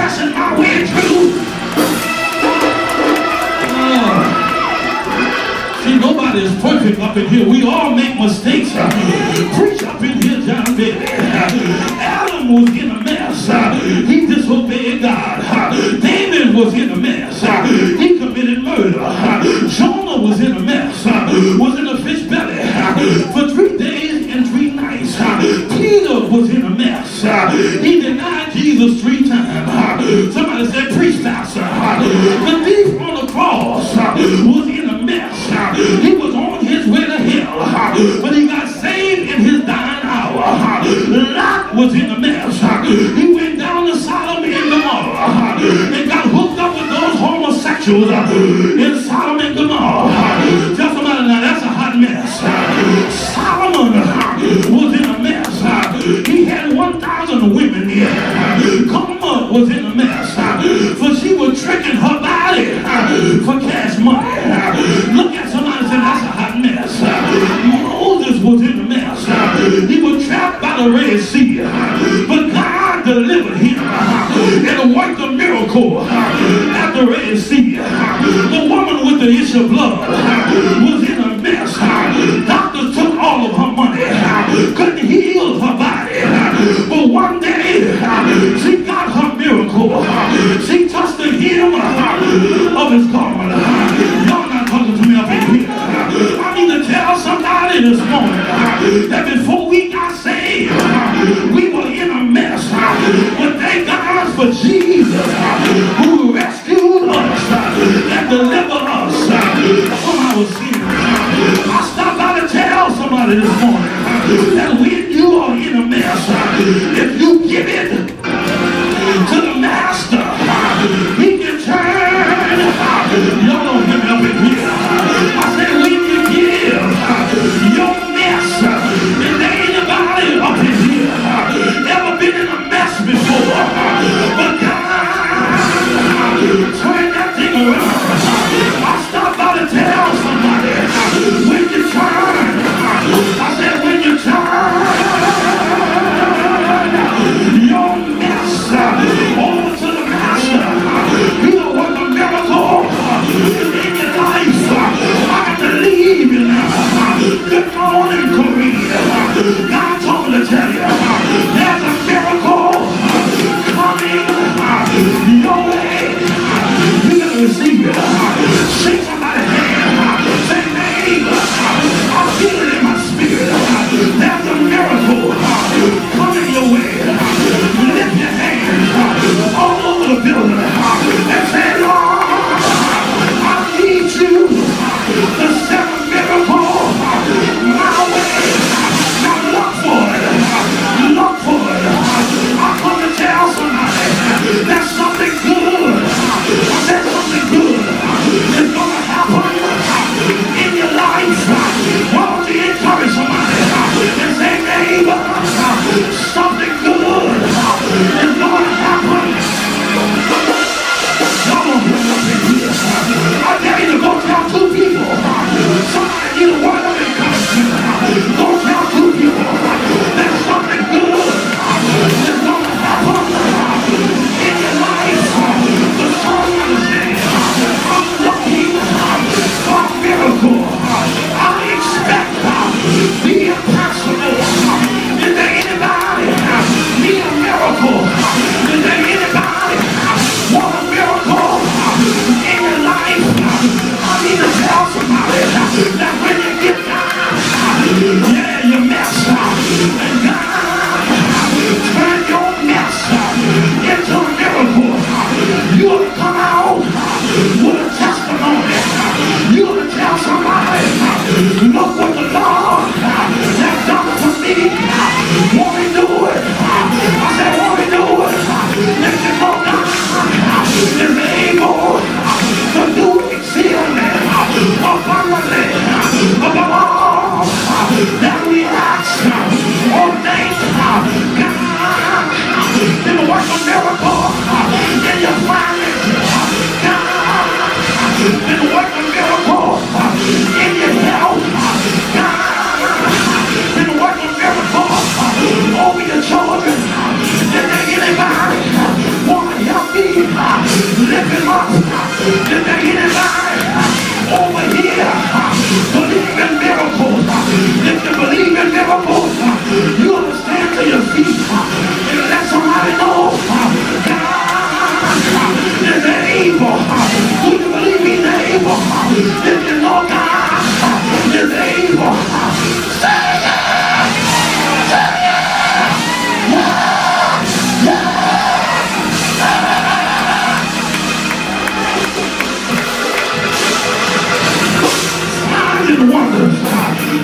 pressing my way through. See, nobody is perfect up in here. We all make mistakes. Preach up in here, John Baby. Adam was in a mess. He disobeyed God. David was in a mess. He committed murder. Jonah was in a mess. Was in a fish belly for 3 days and 3 nights. Peter was in a mess. He denied Jesus 3 times. Somebody said, preach, pastor. The thief on the cross was in a mess. He was on his way to hell, but he got saved in his dying hour. Lot was in a mess. He went down to Sodom and Gomorrah and got hooked up with those homosexuals in Sodom and Gomorrah. Tell somebody now, that's a hot mess. Solomon was in a mess. He had 1,000 women here. Gomer was in a mess, for she was tricking her body for cash money. Look at somebody and say, that's a hot mess. Moses was in a mess. He was trapped by the Red Sea, but God delivered him and worked a miracle at the Red Sea. The woman with the issue of blood was in a mess. Doctors took all of her money, couldn't heal her body, but one day she got her miracle. She touched the hem of his garment. Y'all not talking to me up in here. I need to tell somebody this morning that before we got saved, we were in a mess. But thank God for Jesus who rescued us and delivered us from our sins. I stopped by to tell somebody this morning that when you are in a mess, if you give it to the master, he can turn. Y'all don't hear me up in here. I said when you give your mess, and there ain't anybody up in here ever been in a mess before, but God turn that thing around. I stopped by to tell somebody when you turn. I said when you turn your mess over to the master, he'll work a miracle in your life. I can believe you now. Good morning, Corinne. God told me to tell you there's a miracle coming your way. You gotta receive it. Shake somebody's hand. Say, neighbor, I feel it in my spirit. There's a miracle coming your way. Lift your hands all over the building and say, Lord, I need you to send a miracle my way. Now look for it. Look for it. I come to tell somebody there's something good. I said something good is going to happen in your life. Why don't you encourage somebody and say, neighbor, something good is going to happen. Y'all don't put up in here. I dare you to go tell 2 people. Somebody need a word of encouragement. Go tell 2 people. There's something good that's going to happen in your life. The song understands. I'm looking for a miracle. I expect the impossible. Is there anybody need a miracle? Is there anybody want a miracle in your life? I need to tell somebody that when you get down, yeah, you mess up, and God turn your mess into a miracle. You'll come out with a testimony. You'll tell somebody, look what the Lord has done for me. Won't he do it? I said, won't he do it? Let you know God is able to do exceedingly abundantly above all that we ask or think. God can work a miracle in your finances. God can work a miracle in your health.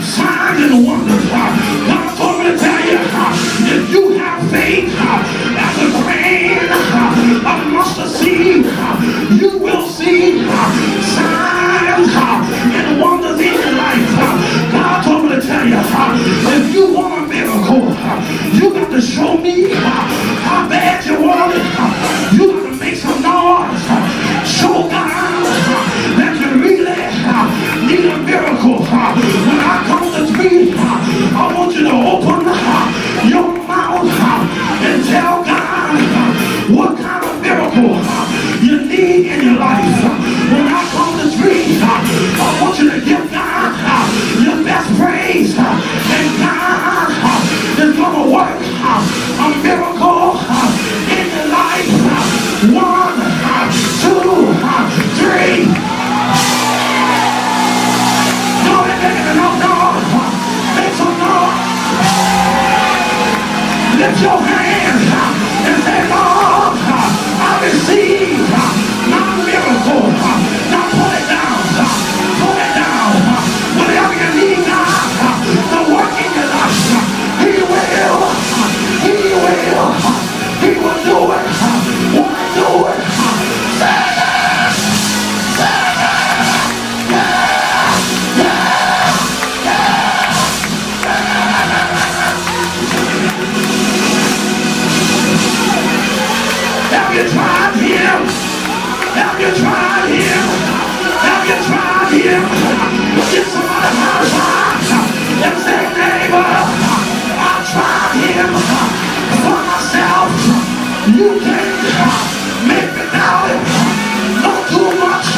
signs and wonders. God told me to tell you, if you have faith as a grain of mustard seed, you will see signs and wonders in your life. God told me to tell you, if you want a miracle, you got to show me how bad you want it. You got to make some noise. Show God that you really need a miracle. When I come to speak, I want you to open your mouth and tell God what kind of miracle you need in your life. When I come to speak, I want you to give God your best praise. And God is going to work a miracle in your life. 1, 2, 3. No, they're making enough noise. Make some noise. Lift your hands and say, Lord, I receive my miracle. Now put it down. Put it down. Whatever you need God to work in your life, He will. He will. He will do it. Wanna do it. Say that. Say that. Yeah. Have you tried Him? Have you tried Him? Have you tried Him? Get somebody high five and say, neighbor, I tried Him for myself. You can't make me doubt it. Know too much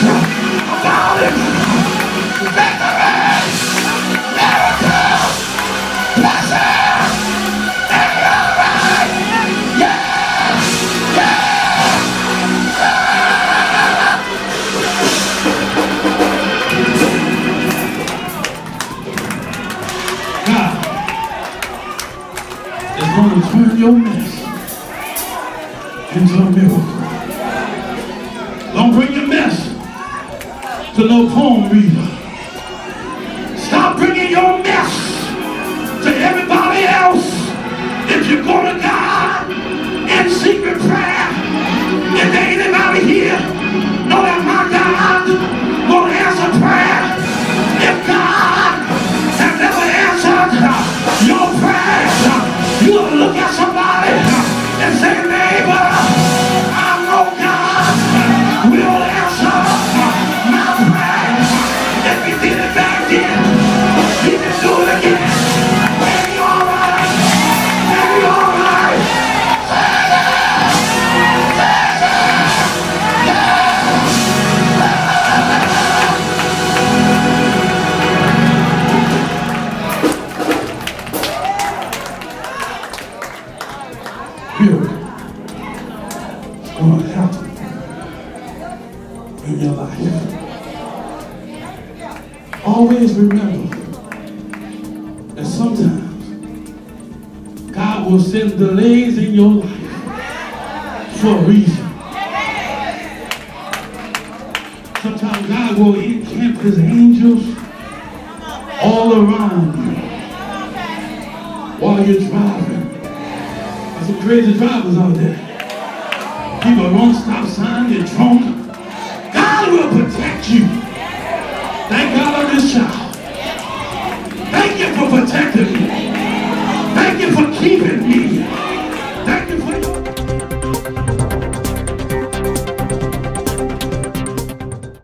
about Him. Victory, miracle, blessing, and you're right. Yeah, yeah. God is going to turn your mess into a miracle. Don't bring your mess to no poem reader. Stop bringing your mess to everybody else. If you go to God in secret prayer, if there ain't anybody here, know that my God will answer prayer. If God has never answered your prayers, you will look at somebody and say, neighbor, I know God will answer my prayers. If He did it back then, He can do it again. Maybe all right. Maybe all right. Say that. Say that. Yeah. Miracle is going to happen in your life. Always remember that sometimes God will send delays in your life for a reason. Sometimes God will encamp His angels all around you while you're driving. There's some crazy drivers out there. People run stop signs, they're drunk. God will protect you.